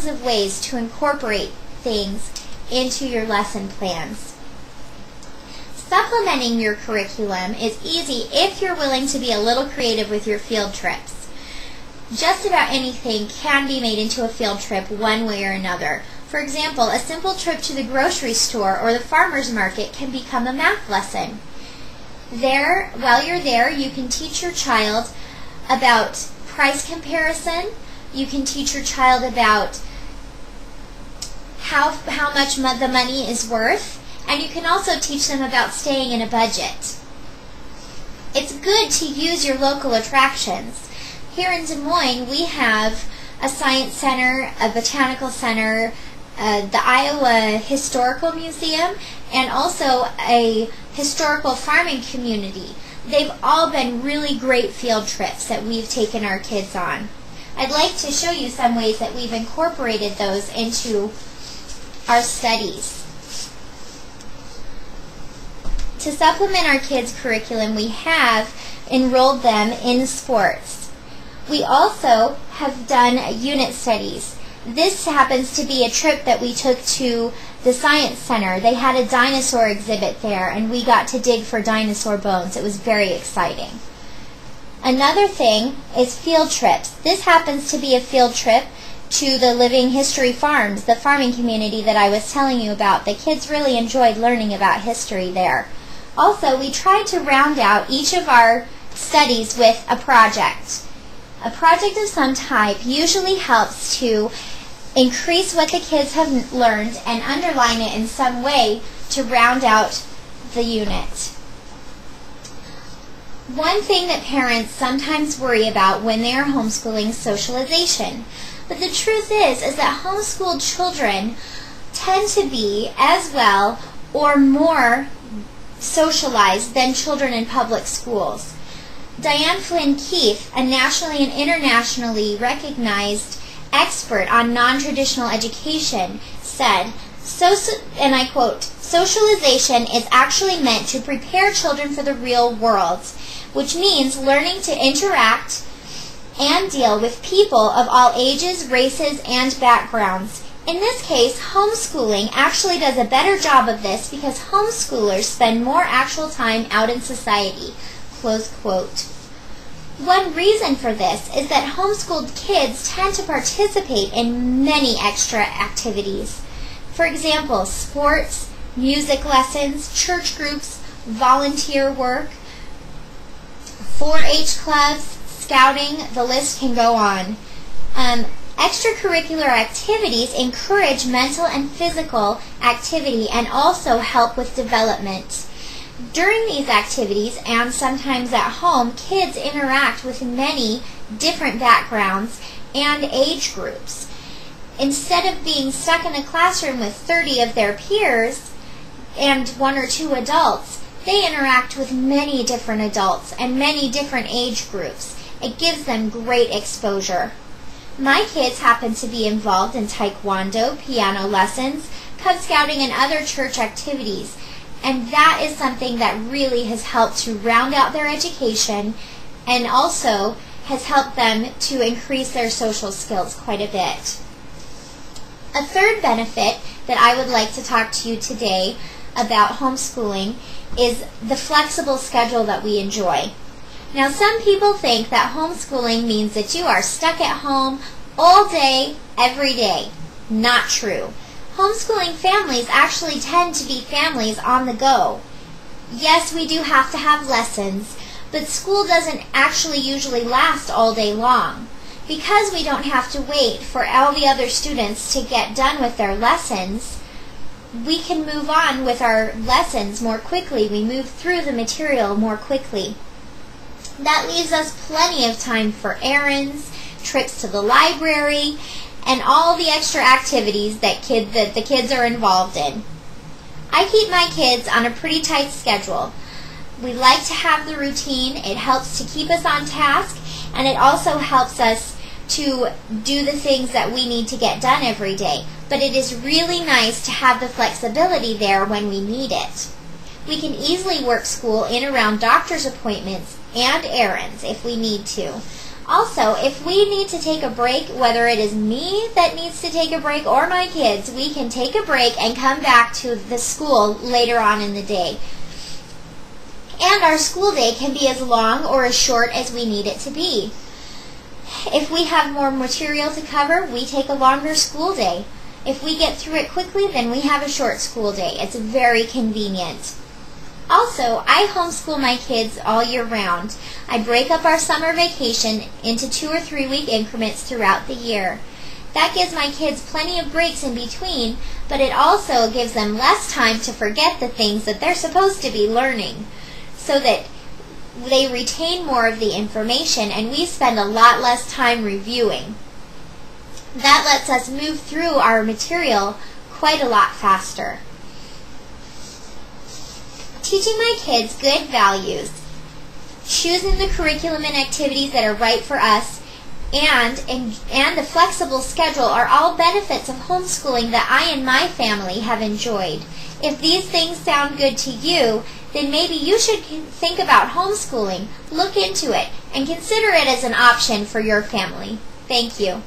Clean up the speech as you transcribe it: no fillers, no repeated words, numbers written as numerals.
of ways to incorporate things into your lesson plans. Supplementing your curriculum is easy if you're willing to be a little creative with your field trips. Just about anything can be made into a field trip one way or another. For example, a simple trip to the grocery store or the farmer's market can become a math lesson. While you're there, you can teach your child about price comparison. You can teach your child about how much the money is worth. And you can also teach them about staying in a budget. It's good to use your local attractions. Here in Des Moines, we have a science center, a botanical center, the Iowa Historical Museum, and also a historical farming community. They've all been really great field trips that we've taken our kids on. I'd like to show you some ways that we've incorporated those into our studies. To supplement our kids' curriculum, we have enrolled them in sports. We also have done unit studies. This happens to be a trip that we took to the Science Center. They had a dinosaur exhibit there, and we got to dig for dinosaur bones. It was very exciting. Another thing is field trips. This happens to be a field trip to the Living History Farms, the farming community that I was telling you about. The kids really enjoyed learning about history there. Also, we tried to round out each of our studies with a project. A project of some type usually helps to increase what the kids have learned and underline it in some way to round out the unit. One thing that parents sometimes worry about when they are homeschooling is socialization. But the truth is that homeschooled children tend to be as well or more socialized than children in public schools. Diane Flynn Keefe, a nationally and internationally recognized expert on non-traditional education, said, and I quote, "Socialization is actually meant to prepare children for the real world, which means learning to interact and deal with people of all ages, races, and backgrounds. In this case, homeschooling actually does a better job of this because homeschoolers spend more actual time out in society." Close quote. One reason for this is that homeschooled kids tend to participate in many extra activities. For example, sports, music lessons, church groups, volunteer work, 4-H clubs, scouting, the list can go on. Extracurricular activities encourage mental and physical activity and also help with development. During these activities, and sometimes at home, kids interact with many different backgrounds and age groups. Instead of being stuck in a classroom with 30 of their peers and 1 or 2 adults, they interact with many different adults and many different age groups. It gives them great exposure. My kids happen to be involved in taekwondo, piano lessons, Cub Scouting, and other church activities, and that is something that really has helped to round out their education and also has helped them to increase their social skills quite a bit. A third benefit that I would like to talk to you today about homeschooling is the flexible schedule that we enjoy. Now, some people think that homeschooling means that you are stuck at home all day, every day. Not true. Homeschooling families actually tend to be families on the go. Yes, we do have to have lessons, but school doesn't actually usually last all day long. Because we don't have to wait for all the other students to get done with their lessons, we can move on with our lessons more quickly. We move through the material more quickly. That leaves us plenty of time for errands, trips to the library, and all the extra activities that the kids are involved in. I keep my kids on a pretty tight schedule. We like to have the routine. It helps to keep us on task, and it also helps us to do the things that we need to get done every day. But it is really nice to have the flexibility there when we need it. We can easily work school in around doctor's appointments and errands if we need to. Also, if we need to take a break, whether it is me that needs to take a break or my kids, we can take a break and come back to the school later on in the day. And our school day can be as long or as short as we need it to be. If we have more material to cover, we take a longer school day. If we get through it quickly, then we have a short school day. It's very convenient. Also, I homeschool my kids all year round. I break up our summer vacation into 2 or 3 week increments throughout the year. That gives my kids plenty of breaks in between, but it also gives them less time to forget the things that they're supposed to be learning, so that they retain more of the information and we spend a lot less time reviewing. That lets us move through our material quite a lot faster. Teaching my kids good values, choosing the curriculum and activities that are right for us, and a flexible schedule are all benefits of homeschooling that I and my family have enjoyed. If these things sound good to you, then maybe you should think about homeschooling, look into it, and consider it as an option for your family. Thank you.